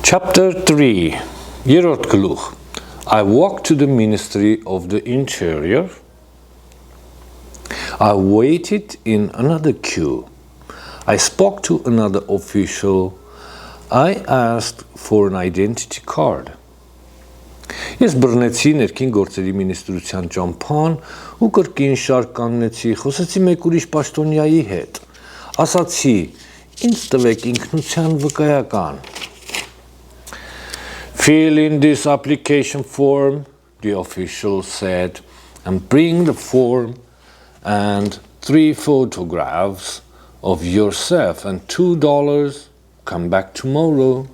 Chapter 3 Երրորդ գլուխ I walked to the Ministry of the Interior. I waited in another queue. I spoke to another official. I asked for an identity card. Ես բռնեցի ներքին գործերի մինիստրության ճամփան ու կրկին շարք կանգնեցի, խոսեցի մեկ ուրիշ պաշտոնյայի հետ։ Ասացի, ինձ տվեք ինքնության վկայական։ Fill in this application form, the official said, and bring the form and 3 photographs of yourself and $2. Come back tomorrow.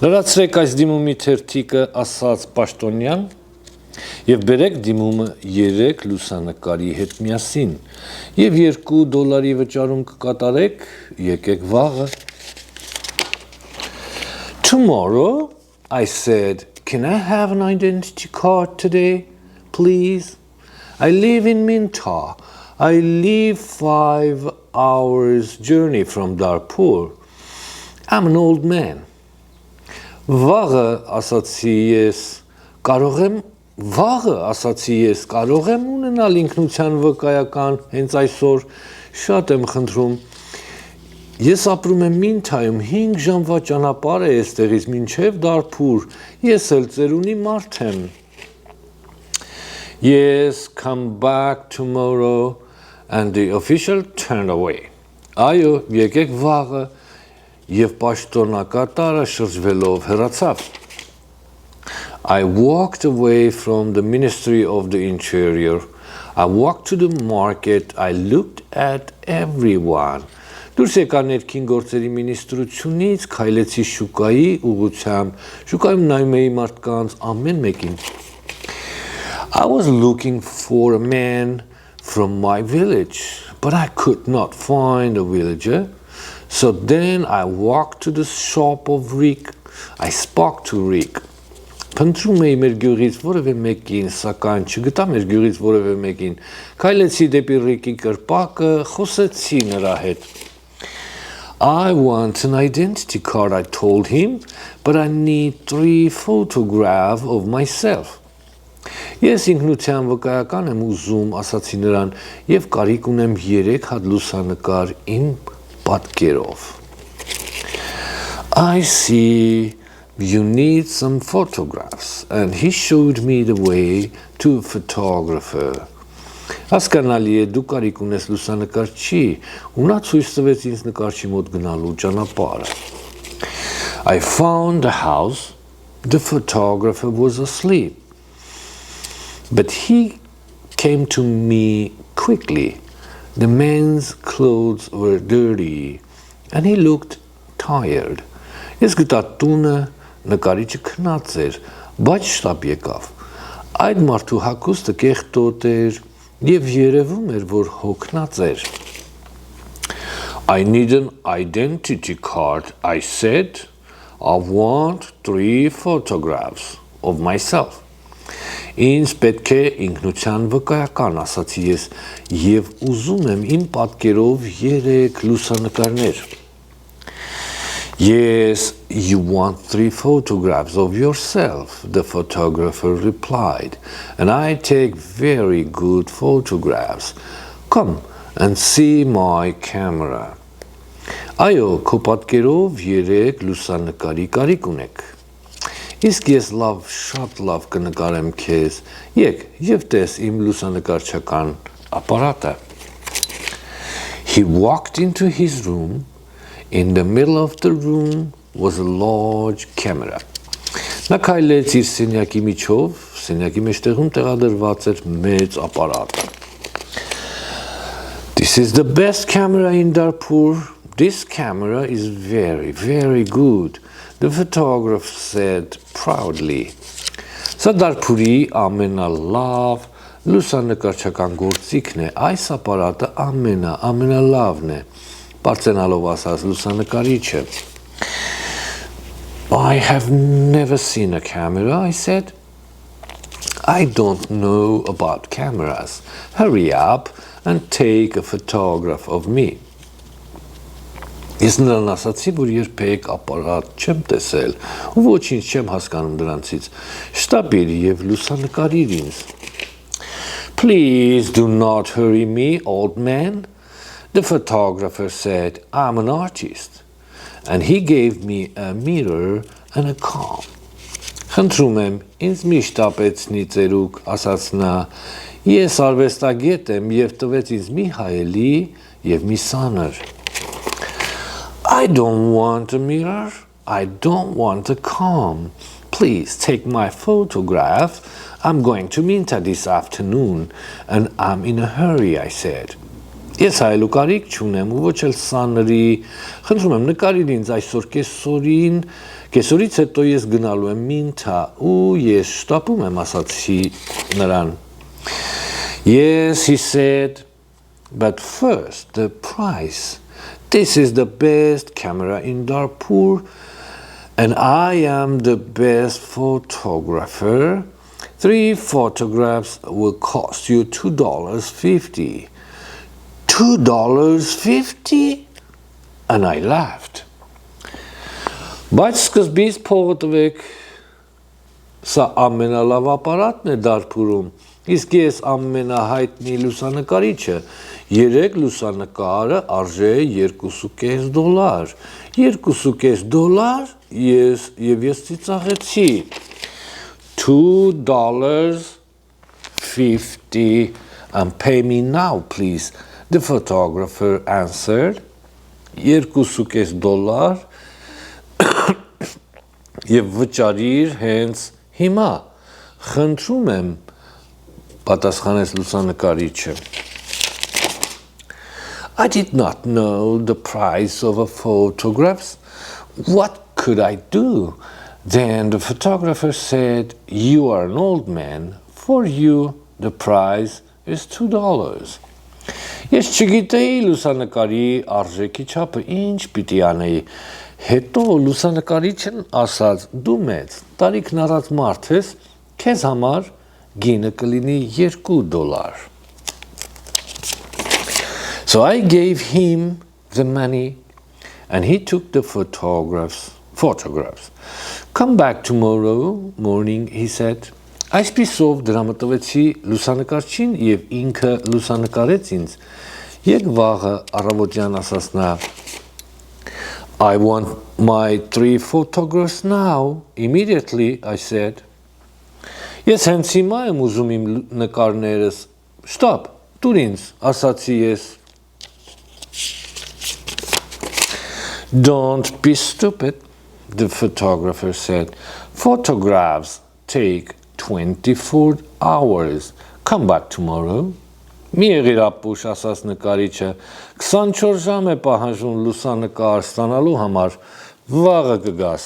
Լրացրեք այս դիմումի թերթիկը, ասաց պաշտոնյան, եւ բերեք դիմումը 3 լուսանկարի հետ միասին, եւ $2 վճարում կկատարեք, եկեք վաղը։ Tomorrow, I said, can I have an identity card today, please? I live in Minta. I live 5 hours journey from Darfur. I'm an old man. Վաղը ասացի ես, կարող եմ ունենալ ինքնության վկայական հենց այսօր, շատ եմ խնդրում։ Ես ապրում եմ Մինթայում 5 ժամվա ճանապարհ է այստեղից մինչև Դարփուր, ես էլ ծերունի մարդ եմ։ Yes, come back tomorrow, and the official turned away. Այո, եկեք վաղը, եւ պաշտոնակատարը շրջվելով հեռացավ։ I walked away from the Ministry of the Interior. I walked to the market. I looked at everyone. Դուրս եկա ներքին գործերի մինիստրությունից, քայլեցի շուկայի ուղղությամբ, շուկայում նայում էի մարդկանց ամեն մեկին։ I was looking for a man from my village, but I could not find a villager. So then I walked to the shop of Rick. I spoke to Rick. Փնտրում էի մեր գյուղից որևէ մեկին, սակայն չգտա մեր գյուղից որևէ մեկին։ Քայլեցի դեպի Ռիկի կրպակը, խոսեցի նրա հետ։ I want an identity card, I told him, but I need 3 photographs of myself. Ես ինքնության վկայական եմ ուզում, ասացի նրան, եւ կարիք ունեմ 3 հատ լուսանկար իմ պատկերով։ I see you need some photographs, and he showed me the way to a photographer. Հասկանալի է, դու կարիք ունես լուսանկար չի, ու նա ցույց տվեց ինձ նկարչի մոտ գնալու ճանապարհը։ I found the house. The photographer was asleep. But he came to me quickly. The man's clothes were dirty, and he looked tired. Ես գտա տունը, նկարիչը քնած էր, բայց շտապ եկավ։ Այդ մարդու հագուստը կեղտոտ էր, եւ երևում էր, որ հոգնած էր։ I need an identity card, I said. I want 3 photographs of myself. Ինձ պետք է ինքնության վկայական, ասացի ես, եւ ուզում եմ իմ պատկերով 3 լուսանկարներ։ Yes, you want 3 photographs of yourself, the photographer replied, and I take very good photographs. Come and see my camera. Այո, քո պատկերով 3 լուսանկարի կարիք ունեք։ Իսկ ես շատ լավ կնկարեմ քեզ։ Եկ եւ տես իմ լուսանկարչական ապարատը։ He walked into his room. In the middle of the room was a large camera. Նա քայլեց իր սենյակի միջով, սենյակի մեջտեղում տեղադրված էր մեծ ապարատը։ This is the best camera in Darfur. This camera is very, very good, the photographer said proudly. Սա Դարփուրի ամենալավ լուսանկարչական գործիքն է, այս ապարատը ամենալավն է, բարձրանալով ասաց լուսանկարիչը։ I have never seen a camera, I said. I don't know about cameras. Hurry up and take a photograph of me. Ես նրան ասացի, որ երբեք ապարատ չեմ տեսել, ու ոչինչ չեմ հասկանում դրանցից։ Շտապիր եւ լուսանկարիր ինձ։ Please do not hurry me, old man. The photographer said, I'm an artist. And he gave me a mirror and a comb. Խնդրում եմ, ինձ մի շտապեցնի ծերուկ, ասաց նա, ես արվեստագետ եմ եւ տվեց ինձ մի հայելի եւ մի սանր։ I don't want a mirror. I don't want a comb. Please take my photograph. I'm going to Minta this afternoon and I'm in a hurry, I said. Ես հայելու կարիք չունեմ ու ոչ էլ սանրի, խնդրում եմ նկարիր ինձ այսօր կեսօրից հետո ես գնալու եմ Minta ու ես շտապում եմ, ասացի նրան։ Yes, he said, but first the price. This is the best camera in Darfur and I am the best photographer. 3 photographs will cost you $2.50. $2.50? And I laughed. Բայց սկզբից փողը տվեք, սա ամենալավ ապարատն է Դարփուրում, իսկ ես ամենահայտնի լուսանկարիչը, 3 լուսանկարը արժե $2.50, $2.50 եւ ես ծիծաղեցի, $2.50 and pay me now please, the photographer answered, $2.50 եւ վճարիր հենց հիմա, խնդրում եմ, պատասխանեց լուսանկարիչը։ I did not know the price of a photograph. What could I do? Then the photographer said, you are an old man. For you, the price is $2. Ես չգիտեի լուսանկարի արժեքի չափը ինչ պիտի անեի։ Հետո լուսանկարիչն ասաց, դու մեծ, տարիքն առած մարդ ես, քեզ համար գինը կլինի $2. So I gave him the money and he took the photographs. Come back tomorrow morning, he said. Այսպիսով դրամատվեցի լուսանկարչին եւ ինքը լուսանկարեց ինձ։ Եկ վաղը առավոտյան ասաց նա, I want my 3 photographs now, immediately, I said. Ես հենց հիմա եմ ուզում իմ նկարներս, շտապ, տուր ինձ, ասացի ես։ Don't be stupid, the photographer said. Photographs take 24 hours. Come back tomorrow. Մի եղիր ապուշ, ասաց նկարիչը, 24 ժամ է պահանջում լուսանկար ստանալու համար, վաղը կգաս։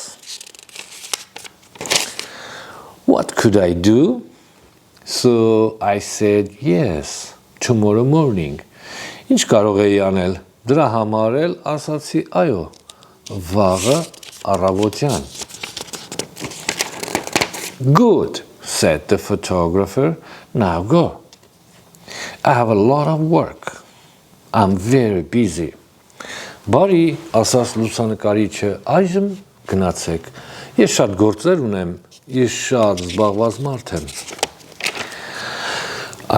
What could I do? So I said yes, tomorrow morning. Ինչ կարող էի անել, դրա համար էլ ասացի այո, վաղը առավոտյան։ Good, said the photographer, now go. I have a lot of work. I'm very busy. Բարի, ասաց լուսանկարիչը, այժմ գնացեք։ Ես շատ գործեր ունեմ, ես շատ զբաղված մարդ եմ։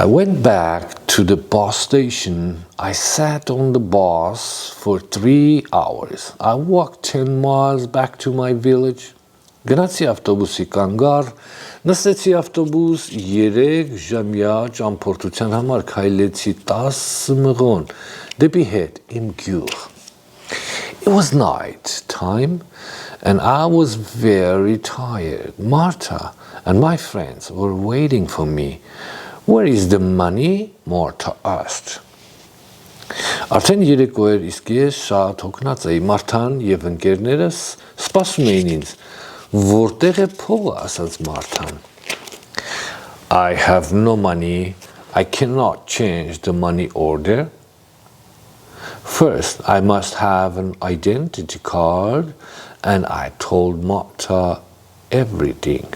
I went back to the bus station. I sat on the bus for 3 hours. I walked 10 miles back to my village. Գնացի ավտոբուսի կանգառ, նստեցի ավտոբուս 3 ժամյա ճամփորդության համար քայլեցի 10 մղոն դեպի հետ իմ գյուղ։ It was night time and I was very tired. Martha and my friends were waiting for me. Where is the money? Martha asked. Արդեն երեկո էր, իսկ ես շատ հոգնած էի։ Մարթան եւ ընկերներս սպասում էին ինձ։ Որտեղ է փողը, ասաց Մարթան։ I have no money. I cannot change the money order. First, I must have an identity card, and I told Martha everything.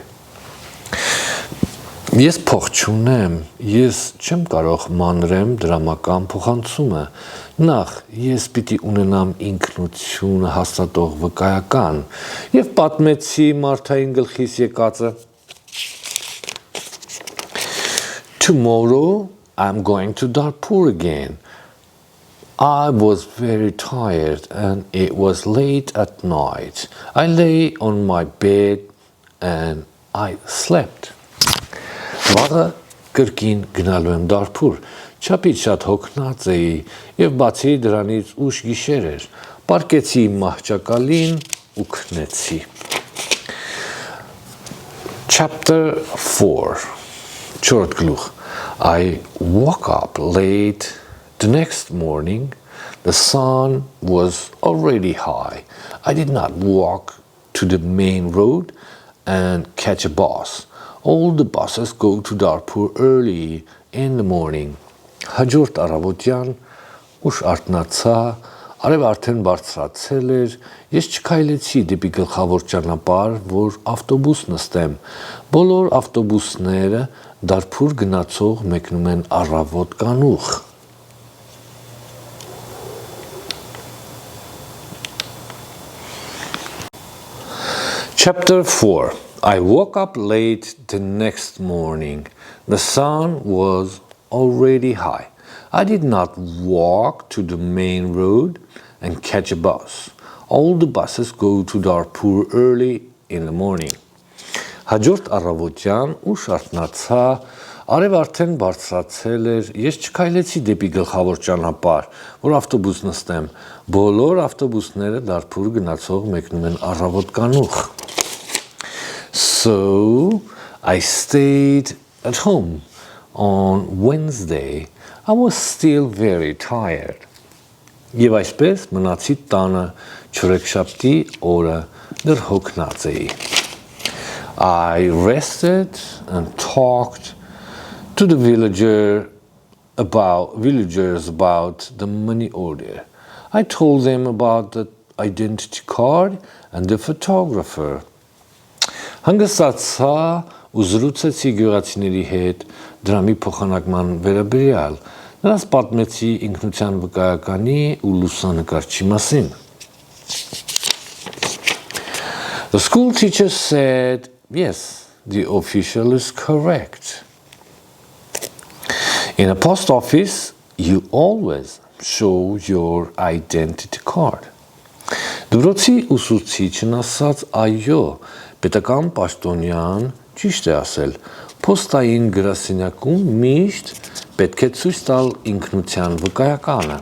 Ես փող չունեմ, ես չեմ կարող մանրեմ դրամական փոխանցումը, նախ ես պիտի ունենամ ինքնությունը հաստատող վկայական, և պատմեցի մարդային գլխիս եկածը. Tomorrow I'm going to Darfur again. I was very tired and it was late at night. I lay on my bed and I slept. Վաղը կրկին գնալու եմ Դարփուր, չափից շատ հոգնած էի և բացի դրանից ուշ գիշեր էր, պառկեցի իմ մահճակալին ու քնեցի։ Chapter 4 Չորրորդ գլուխ I woke up late the next morning. The sun was already high. I did not walk to the main road and catch a bus. All the buses go to Darfur early in the morning. Հաջորդ առավոտյան ուշ արթնացա, արև արդեն բարձրացել էր, ես չքայլեցի դեպի գլխավոր ճանապարհ, որ ավտոբուս նստեմ։ Բոլոր ավտոբուսները Դարփուր գնացող մեկնում են առավոտ կանուխ։ Chapter 4 I woke up late the next morning. The sun was already high. I did not walk to the main road and catch a bus. All the buses go to Darfur early in the morning. Հաջորդ առավոտյան ուշ արթնացա, արև արդեն բարձրացել էր, ես չքայլեցի դեպի գլխավոր ճանապարհ, որ ավտոբուս նստեմ։ Բոլոր ավտոբուսները Դարփուր գնացող մեկնում են առավոտ կանուխ։ So I stayed at home. On Wednesday, I was still very tired. Եվ այսպես մնացի տանը չորեքշաբթի օրը դեռ հոգնած էի։ I rested and talked to the villagers about the money order. I told them about the identity card and the photographer. Հանգստացա ու զրուցեցի գյուղացիների հետ դրամի փոխանակման վերաբերյալ, նրանց պատմեցի ինքնության վկայականի ու լուսանկարչի մասին։ The school teacher said, yes, the official is correct. In a post office, you always show your identity card. Դպրոցի ուսուցիչն ասաց, այո, պետական պաշտոնյան ճիշտ է ասել, փոստային գրասենյակում միշտ պետք է ցույց տալ ինքնության վկայականը։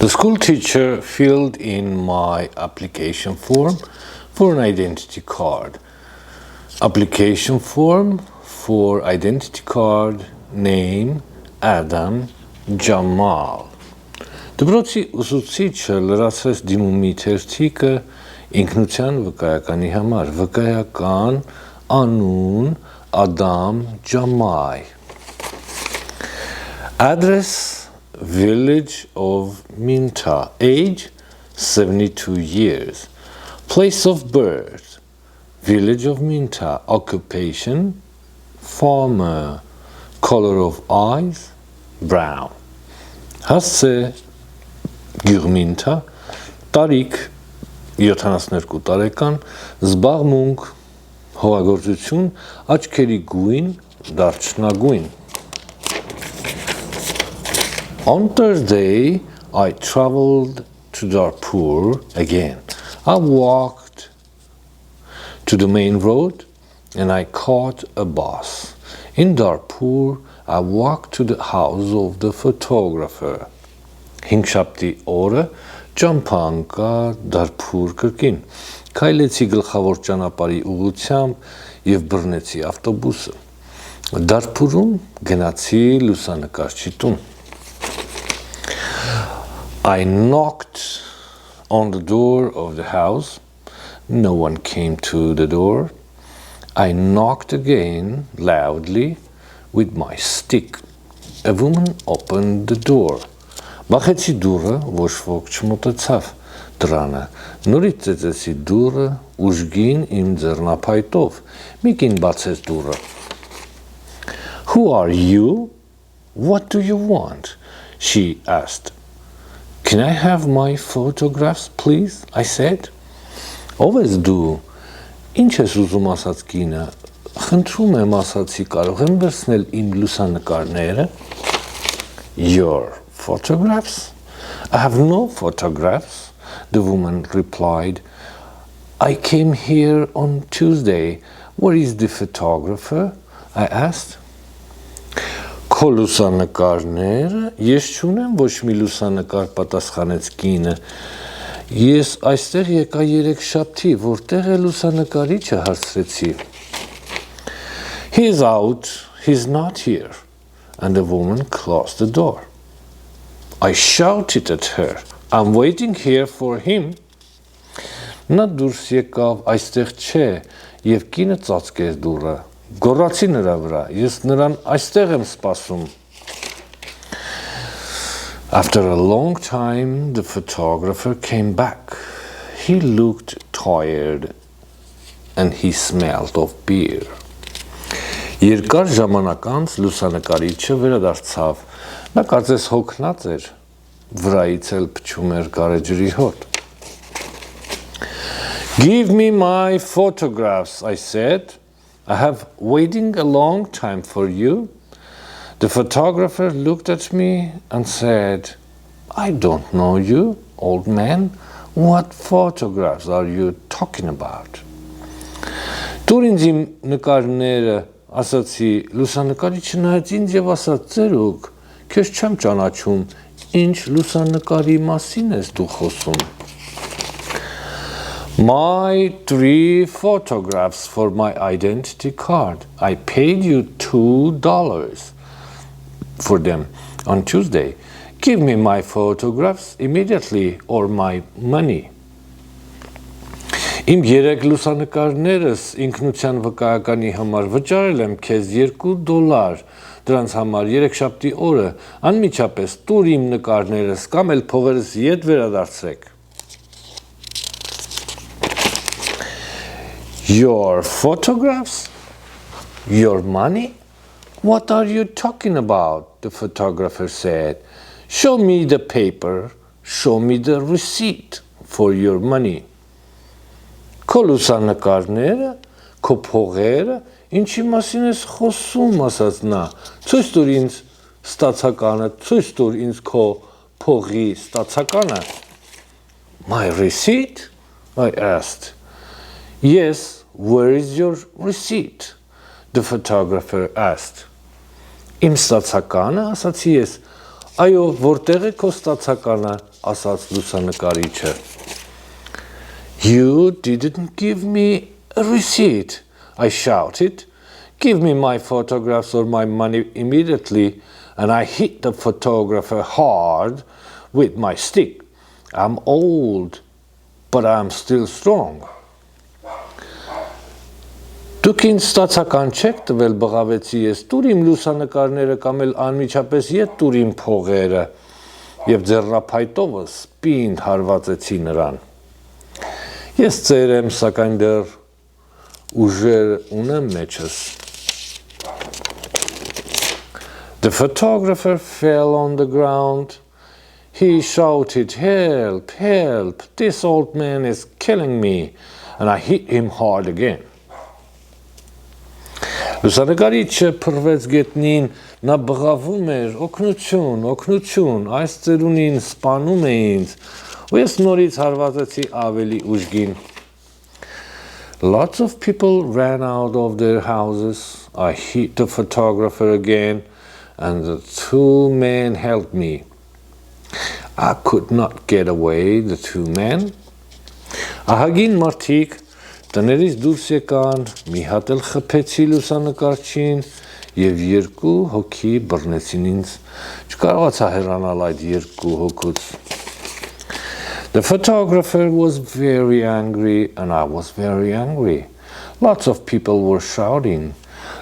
The school teacher filled in my application form for an identity card. Application form for identity card name Adam Jamal. Դպրոցի ուսուցիչը լրացրեց դիմումի թերթիկը ինքնության վկայականի համար, վկայական անուն Adam Jamal. Address Village of Minta, age 72 years. Place of birth Village of Minta, occupation farmer, color of eyes brown. Հասցե Գյուղմինթա, տարիք 72 տարեկան, զբաղմունք, հողագործություն, աչքերի գույն, դարչնագույն։ On Thursday, I traveled to Darfur again. I walked to the main road and I caught a bus. In Darfur, I walked to the house of the photographer. Հինգշաբթի օրը ճամփան կա Դարփուր կրկին։ Քայլեցի գլխավոր ճանապարհի ուղղությամբ եւ բռնեցի ավտոբուսը։ Դարփուրում գնացի լուսանկարչի տուն։ I knocked on the door of the house. No one came to the door. I knocked again loudly with my stick. A woman opened the door. Բախեցի դուռը, ոչ ոք չմոտեցավ։ դրանը, նորից ծեծեցի դուռը, ուժգին իմ ձեռնափայտով, մի կին բացեց դուռը. Who are you? What do you want? She asked. Can I have my photographs, please? I said. Ով ես դու? Ինչ ես ուզում ասաց կինը, խնդրում եմ ասացի կարող եմ վերցնել իմ լուսանկարները? Your photographs? I have no photographs, the woman replied. I came here on Tuesday. Where is the photographer? I asked. Քո լուսանկարները? Ես չունեմ ոչ մի լուսանկար, պատասխանեց կինը. Ես այստեղ եկա երեքշաբթի, որտեղ է լուսանկարիչը, հարցրեցի. He's out, he's not here. And the woman closed the door. I shouted at her. I'm waiting here for him. Նա դուրս եկավ, այստեղ չէ, եւ կինը ծածկեց դուռը. Գոռացի նրա վրա, ես նրան այստեղ եմ սպասում. After a long time, the photographer came back. He looked tired and he smelled of beer. Երկար ժամանակ անց լուսանկարիչը վերադարձավ. Նա կարծես հոգնած էր, վրայից էլ փչում էր գարեջրի հոտ. Give me my photographs, I said. I have waiting a long time for you. The photographer looked at me and said, I don't know you, old man. What photographs are you talking about? Դուր ինձ իմ նկարները, ասացի, լուսանկարիչը նայեց ինձ եւ ասաց, ծերուկ, քեզ չեմ ճանաչում, ինչ լուսանկարի մասին ես դու խոսում? My 3 photographs for my identity card. I paid you $2 for them on Tuesday. Give me my photographs immediately or my money. Իմ 3 լուսանկարներս ինքնության վկայականի համար վճարել եմ քեզ $2, դրանց համար երեքշաբթի օրը անմիջապես տուր իմ նկարներս կամ էլ փողերս ետ վերադարձրեք. Your photographs? Your money? What are you talking about? The photographer said. Show me the paper. Show me the receipt for your money. Քո լուսանկարները, քո փողերը, ինչի մասին ես խոսում, ասաց նա. Ցույց տուր ինձ ստացականը, ցույց տուր ինձ քո փողի ստացականը. My receipt? I asked. Yes, where is your receipt? The photographer asked. Իմ ստացականը, ասացի ես. Այո, որտեղ է քո ստացականը, ասաց լուսանկարիչը. You didn't give me a receipt, I shouted. Give me my photographs or my money immediately, and I hit the photographer hard with my stick. I'm old, but I'm still strong. Դուք ինձ ստացական չեք տվել, բղավեցի ես, տուր իմ լուսանկարները կամ էլ անմիջապես ետ տուր իմ փողերը եւ ձեռնափայտովս պինդ հարվածեցի նրան. Ես ծեր եմ, սակայն դեռ ուժեր ունեմ մեջս. The photographer fell on the ground. He shouted, help, help, this old man is killing me, and I hit him hard again. Լուսանկարիչը փռվեց գետնին, նա բղավում էր, օգնություն, օգնություն, այս ծերունին սպանում է ինձ, ու ես նորից հարվածեցի ավելի ուժգին. Lots of people ran out of their houses. I hit the photographer again, and the 2 men helped me. I could not get away, the 2 men. Ահագին մարդիկ տներից դուրս եկան, մի հատ էլ խփեցի լուսանկարչին եւ 2 հոգի բռնեցին ինձ, չկարողացա հեռանալ այդ 2 հոգուց. The photographer was very angry and I was very angry. Lots of people were shouting.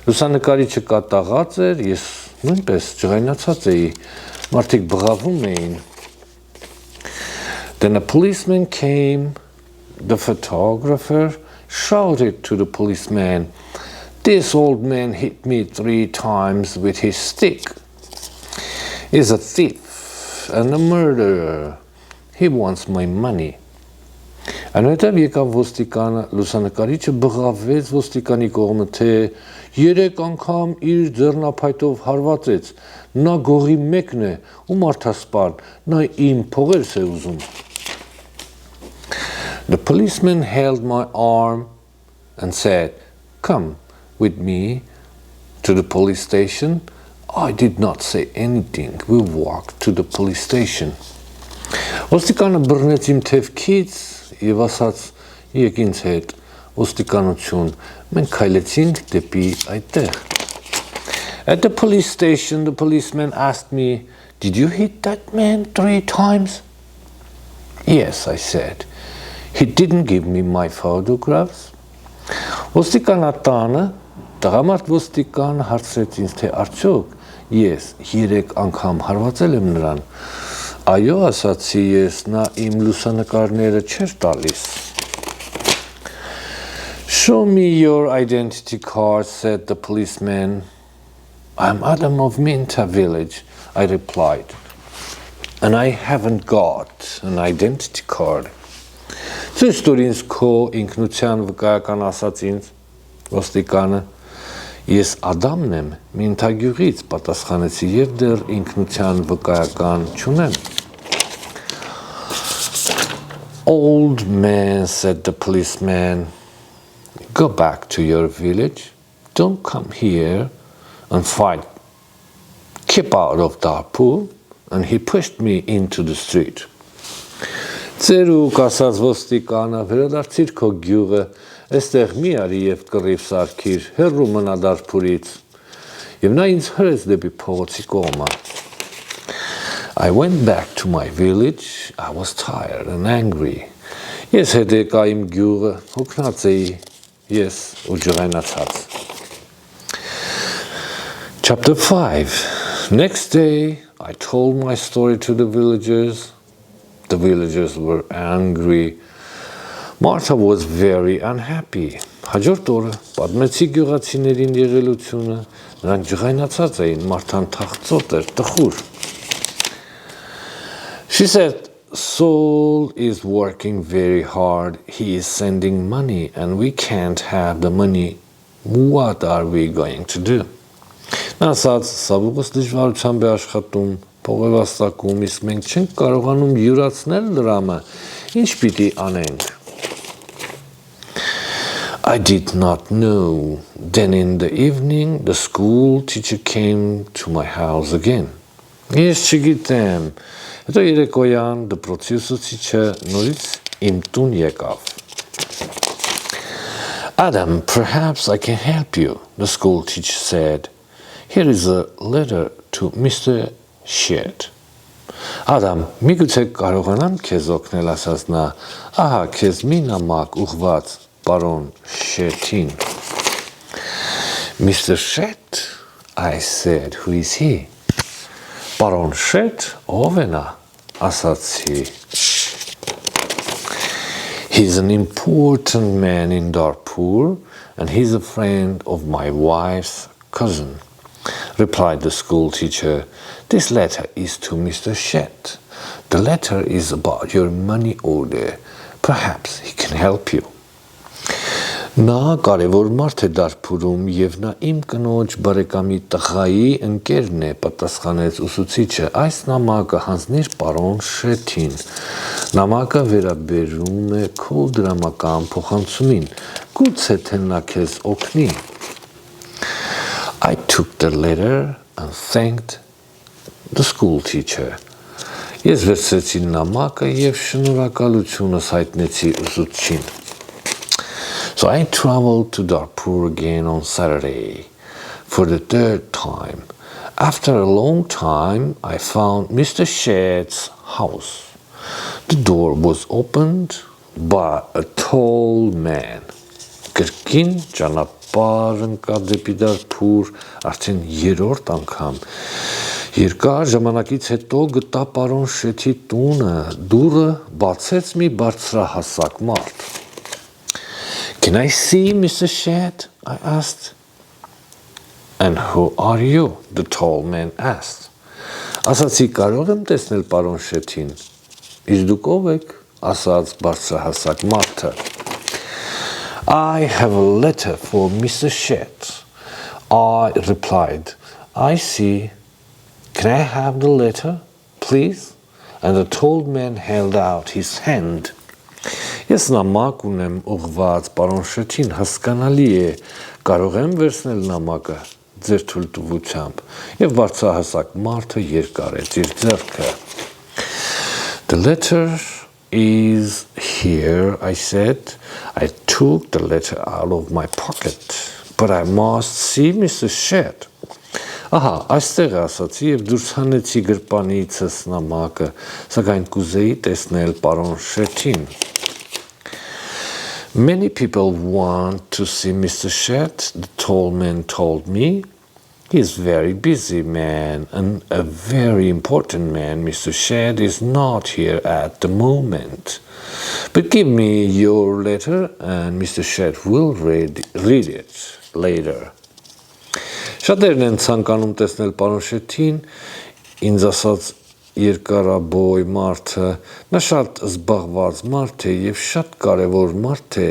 Լուսանկարիչը կատաղած էր, ես նույնպես ջղայնացած էի, մարդիկ բղավում էին. Then a policeman came. The photographer shouted to the policeman, "This old man hit me 3 times with his stick. He's a thief and a murderer. He wants my money." Այնուհետև եկավ ոստիկանը, լուսանկարիչը բղավեց ոստիկանի կողմը, թե 3 անգամ իր ձեռնափայտով հարվածեց, նա գողի մեկն է ու մարդասպան, նա իմ փողերս է ուզում։ The policeman held my arm and said, "Come with me to the police station." I did not say anything. We walked to the police station. Ոստիկանը բռնեց իմ թևքից եւ ասաց, «Եկ ինձ հետ, ոստիկանություն, մենք քայլեցինք դեպի այդտեղ»։ At the police station, the policeman asked me, "Did you hit that man 3 times?" "Yes," I said. He didn't give me my photographs. Ոստիկանատանը տղամարդ ոստիկան հարցրեց ինձ, թե արդյոք ես 3 անգամ հարվածել եմ նրան։ Այո, ասացի ես, նա իմ լուսանկարները չէր տալիս։ Show me your identity card, said the policeman. I'm Adam of Minta village, I replied, and I haven't got an identity card. Ցույց տուր ինձ քո ինքնության վկայական, ասաց ինձ ոստիկանը։ Ես Ադամն եմ, Մինթագյուղից, պատասխանեցի եւ դեռ ինքնության վկայական չունեմ։ Old man, said the policeman, go back to your village. Don't come here and fight. Keep out of Darpur. And he pushed me into the street. Ծերուկ ասաց ոստիկանը, վերադարձիր քո գյուղը, այստեղ մի արի եւ կռիվ սարքիր, հեռու մնա Դարփուրից։ Եվ նա ինձ հրեց դեպի փողոցի կողմը։ I went back to my village. I was tired and angry. Ես հետ եկա իմ գյուղը, հոգնած էի, ես ու ջղայնացած։ Chapter 5. Next day, I told my story to the villagers. The villagers were angry. Martha was very unhappy. Հաջորդ օրը պատմեցի գյուղացիներին եղելությունը, նրանք ջղայնացած էին, Մարթան թախծոտ էր, տխուր։ She said, Saul is working very hard. He is sending money and we can't have the money. What are we going to do? Նա ասաց, Սավուղս դժվարությամբ է աշխատում, փող է վաստակում, իսկ մենք չենք կարողանում յուրացնել դրամը, ինչ պիտի անենք։ I did not know. Then in the evening, the school teacher came to my house again. Ես չգիտեմ, հետո երեկոյան դպրոցի ուսուցիչը նորից իմ տուն եկավ։ Adam, perhaps I can help you, the school teacher said. Here is a letter to Mr. Shed. Adam, միգուցե կարողանամ քեզ օգնել, ասաց նա, ահա քեզ մի նամակ ուղված պարոն Shedին։ Mr. Shed, I said, who is he? Պարոն Shed, ով է նա, ասացի։ He's an important man in Darpur and he's a friend of my wife's cousin. Replied the school teacher, this letter is to Mr. Shed. The letter is about your money order. Perhaps he can help you. Նա կարևոր մարդ է Դարփուրում եւ նա իմ կնոջ բարեկամի տղայի ընկերն է, պատասխանեց ուսուցիչը։ Այս նամակը հանձնիր պարոն Շեթին։ Նամակը վերաբերում է քո դրամական փոխանցումին։ Գուցե թե նա քեզ օգնի։ I took the letter and thanked the school teacher. Ես վերցրեցի նամակը եւ շնորհակալությունս հայտնեցի ուսուցչին. So I traveled to Darpur again on Saturday for the 3rd time. After a long time, I found Mr. Shed's house. The door was opened by a tall man. Կրկին ճանապարհ ընկա դեպի Դարփուր արդեն 3-րդ անգամ Երկար ժամանակից հետո գտա պարոն Շեթի տունը, դուռը բացեց մի բարձրահասակ մարդ։ Can I see Mr. Shed? I asked. And who are you? The tall man asked. Ասացի կարող եմ տեսնել պարոն Շեթին։ Իսկ դուք ով եք? Ասաց բարձրահասակ մարդը։ I have a letter for Mr. Shed. I replied. I see. Can I have the letter, please? And the tall man held out his hand. Ես նամակ ունեմ ուղված պարոն Շեթին, հասկանալի է, կարող եմ վերցնել նամակը ձեր թույլտվությամբ, եւ բարձրահասակ մարդը երկարեց իր ձեռքը. The letter is here, I said. I took the letter out of my pocket, but I must see Mr. Shed. Ահա, այստեղ ասացի եւ դուրս հանեցի գրպանիցս նամակը, սակայն կուզեի տեսնել պարոն Շեթին. Many people want to see Mr. Shed, the tall man told me. He's a very busy man and a very important man. Mr. Shed is not here at the moment. But give me your letter and Mr. Shed will read it later. Շատերն են ցանկանում տեսնել պարոն Շեթին, ինձ ասած երկարաբոյ մարդը, նա շատ զբաղված մարդ է եւ շատ կարեւոր մարդ է,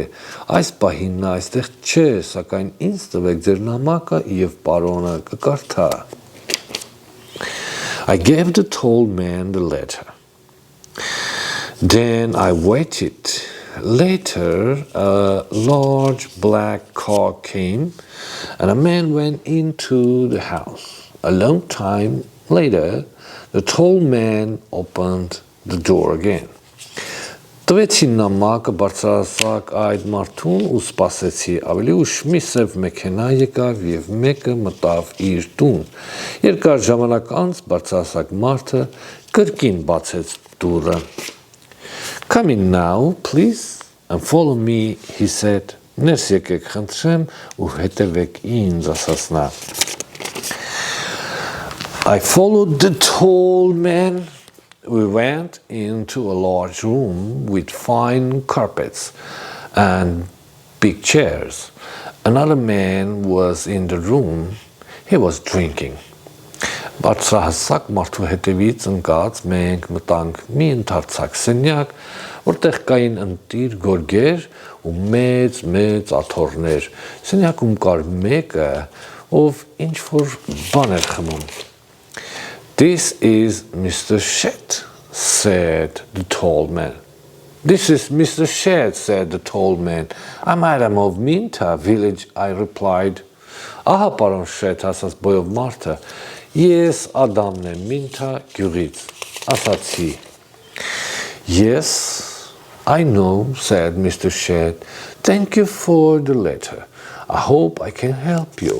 այս պահին նա այստեղ չէ, սակայն ինձ տվեք ձեր նամակը եւ պարոնը կկարդա. I gave the tall man the letter. Then I waited. Later, a large black car came and a man went into the house. A long time later, the tall man opened the door again. Տվեցի նամակը բարձրահասակ այդ մարդուն ու սպասեցի, ավելի ուշ մի սև մեքենա եկավ եւ մեկը մտավ իր տուն։ Երկար ժամանակ անց բարձրահասակ մարդը կրկին բացեց դուռը. Come in now, please, and follow me, he said. Ներս եկեք խնդրեմ ու հետևեք ինձ, ասաց նա. I followed the tall man. We went into a large room with fine carpets and big chairs. Another man was in the room. He was drinking. Բարձրահասակ մարդու հետևից ընկած մենք մտանք մի ընդարձակ սենյակ, որտեղ կային ընտիր գորգեր ու մեծ աթոռներ։ Սենյակում կար մեկը, ով ինչ-որ բան էր խմում։ This is Mr. Shed, said the tall man. This is Mr. Shed, said the tall man. I'm Adam of Minta village, I replied. Ահա պարոն Շեթ, ասաց բոյով մարդը, ես Ադամն եմ Մինթա գյուղից, ասացի. Yes, I know, said Mr. Shed. Thank you for the letter. I hope I can help you.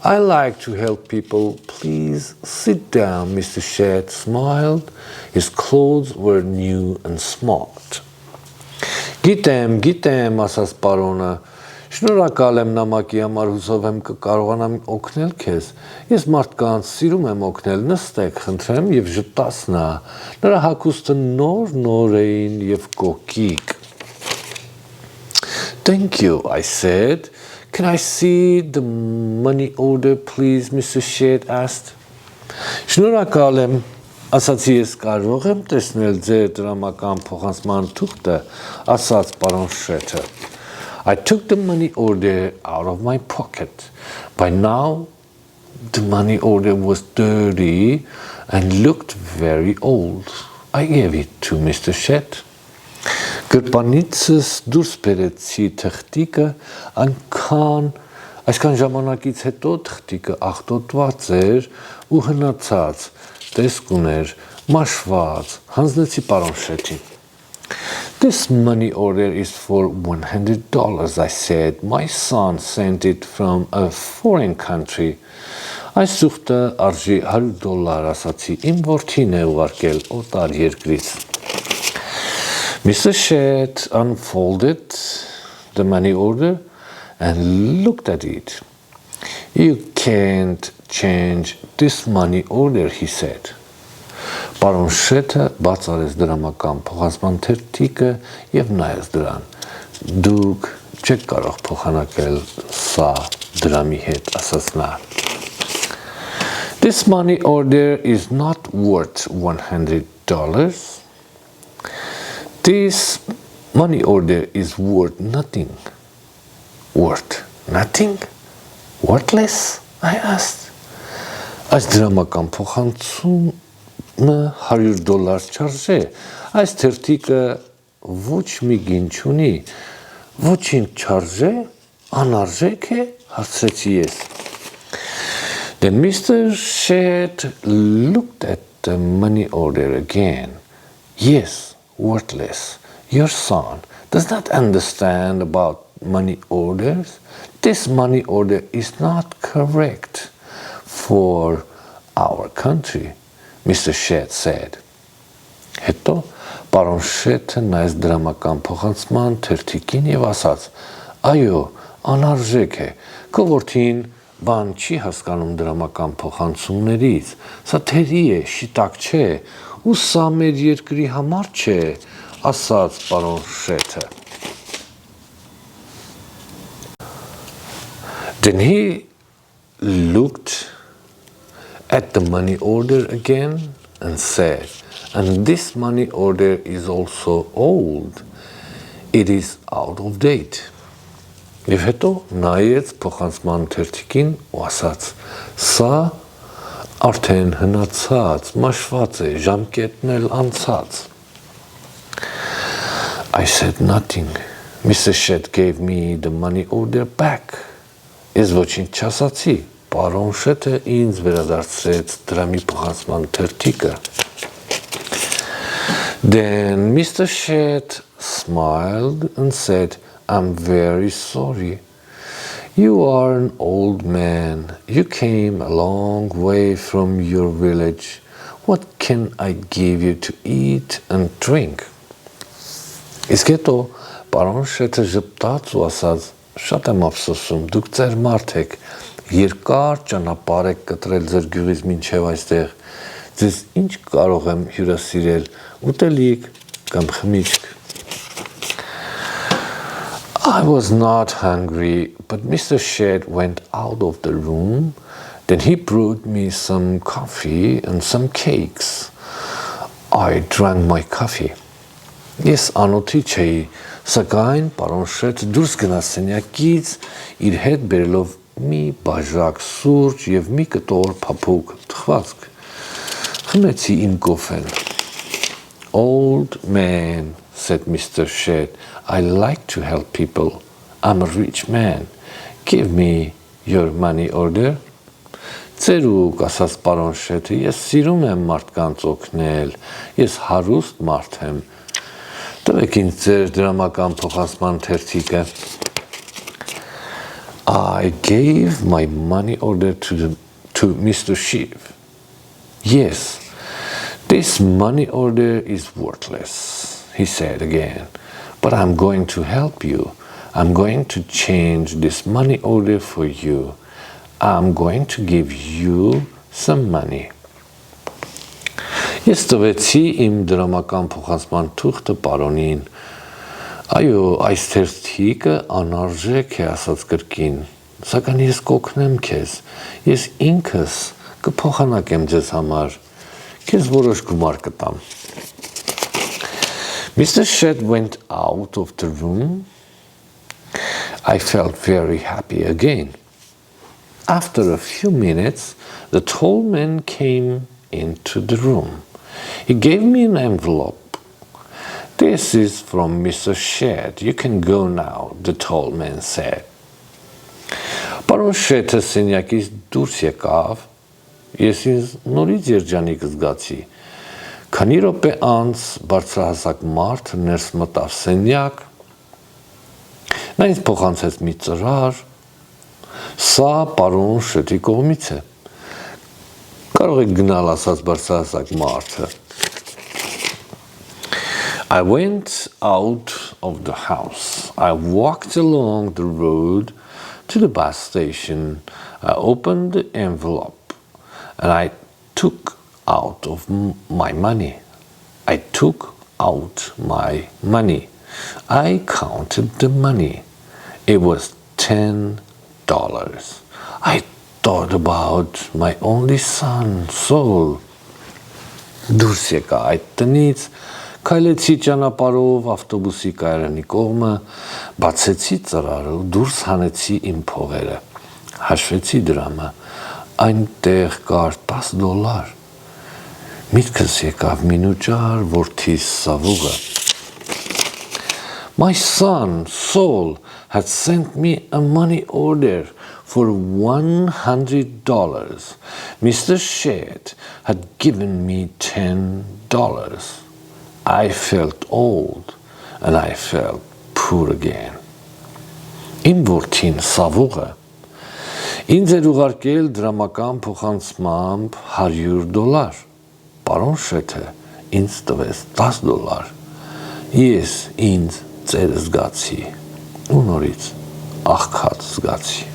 I like to help people. Please sit down, Mr. Shed smiled. His clothes were new and smart. Գիտեմ, ասաց պարոնը, շնորհակալ եմ նամակի համար, հուսով եմ կկարողանամ օգնել քեզ։ Ես մարդկանց սիրում եմ օգնել, նստեք, խնդրեմ եւ ժպտաց նա։ Նրա հագուստը նոր էին եւ կոկիկ։ Thank you, I said. Can I see the money order, please, Mr. Shed asked. Շնորհակալ եմ, ասացի ես կարող եմ տեսնել ձեր դրամական փոխանցման թուղթը, ասաց պարոն Շեթը։ I took the money order out of my pocket. By now, the money order was dirty and looked very old. I gave it to Mr. Shed. Գրպանիցս դուրս բերեցի թղթիկը, այսքան ժամանակից հետո թղթիկը աղտոտված էր ու հնացած, տեսք ուներ, մաշված, հանձնեցի պարոն Շեթին։ This money order is for $100, I said. My son sent it from a foreign country. Այս թուղթը արժի $100, ասացի, իմ որդին է ուղարկել օտար երկրից։ Mr. Shed unfolded the money order and looked at it. You can't change this money order, he said. Պարոն Շեթը բաց արեց դրամական փոխանցման թերթիկը եւ նայեց դրան։ Դուք չեք կարող փոխանակել սա դրամի հետ, ասաց նա։ This money order is not worth $100. This money order is worth nothing. Worth nothing? Worthless? I asked. Այս դրամական փոխանցումը $100 չարժե։ Այս թերթիկը ոչ մի գին չունի, ոչինչ չարժե, անարժեք է, հարցրեցի ես։ Then Mr. Shedd looked at the money order again. Yes, worthless. Your son does not understand about money orders. This money order is not correct for our country, Mr. Shedd said. Հետո պարոն Շեթը նայեց դրամական փոխանցման թերթիկին եւ ասաց. Այո, անարժեք է։ Քո որդին բան չի հասկանում դրամական փոխանցումներից։ Սա թերի է, շիտակ չէ, ու սա մեր երկրի համար չէ, ասաց պարոն Շեթը։ Then he looked at the money order again and said, and this money order is also old. It is out of date. Եվ հետո նայեց փոխանցման թերթիկին ու ասաց. Սա արդեն հնացած, մաշված է, ժամկետն էլ անցած. I said nothing. Mr. Shedd gave me the money order back. Ես ոչինչ չասացի. Պարոն Շեթը ինձ վերադարձրեց դրամի փոխանցման թերթիկը. Then Mr. Shedd smiled and said, I'm very sorry. You are an old man. You came a long way from your village. What can I give you to eat and drink? Իսկ հետո պարոն Շեթը ժպտաց ու ասաց. Շատ եմ ափսոսում, դուք ձեր մարդ եք, երկար ճանապարհ եք կտրել ձեր գյուղից մինչև այստեղ, ձեզ ինչ կարող եմ հյուրասիրել, ուտելիք կամ խմիչք։ I was not hungry, but Mr. Shedd went out of the room. Then he brought me some coffee and some cakes. I drank my coffee. Ես անոթի չէի, սակայն պարոն Շեթը դուրս գնաց սենյակից իր հետ բերելով մի բաժակ սուրճ եւ մի կտոր փափուկ թխվածք։ Խմեցի իմ կոֆեն։ Old man, said Mr. Shedd, I like to help people. I'm a rich man. Give me your money order. Ծերուկ, ասաց պարոն Շեթը, ես սիրում եմ մարդկանց օգնել, ես հարուստ մարդ եմ։ Տվեք ինձ ձեր դրամական փոխանցման թերթիկը։ I gave my money order to Mr. Shedd. Yes, this money order is worthless, he said again, but I'm going to help you. I'm going to change this money order for you. I'm going to give you some money. Ես տվեցի իմ դրամական փոխանցման թուղթը պարոնին։ Այո, այս թերթիկը անարժեք է, ասաց կրկին, սակայն ես կօգնեմ քեզ, ես ինքս կփոխանակեմ ձեզ համար, քեզ որոշ գումար կտամ։ Mr. Shedd went out of the room. I felt very happy again. After a few minutes, the tall man came into the room. He gave me an envelope. This is from Mr. Shedd. You can go now, the tall man said. Պարոն Շեթը սենյակից դուրս եկավ, ես ինձ նորից երջանիկ զգացի։ Քանի րոպե անց բարձրահասակ մարդ ներս մտավ սենյակ, նա ինձ փոխանցեց մի ծրար, սա պարոն Շեթի կողմից է։ Կարող եք գնալ, ասաց բարձրահասակ մարդը։ I went out of the house. I walked along the road to the bus station. I opened the envelope. and I took out of my money. I took out my money. I counted the money. It was $10. I thought about my only son, Saul. Դուրս եկա այդ տնից, քայլեցի ճանապարհով ավտոբուսի կայարանի կողմը, բացեցի ծրարը ու դուրս հանեցի իմ փողերը, հաշվեցի դրամը, այնտեղ կար $10։ Միտքս եկավ մինուճար որդիս Սավուղը. My son, Saul, had sent me a money order for $100. Mr. Shedd had given me $10. I felt old and I felt poor again. Իմ որդին Սավուղը ինձ էր ուղարկել դրամական փոխանցմամբ $100. Պարոն Շեդը ինձ տվեց $10. Ես ինձ ծեր զգացի ու նորից աղքատ զգացի.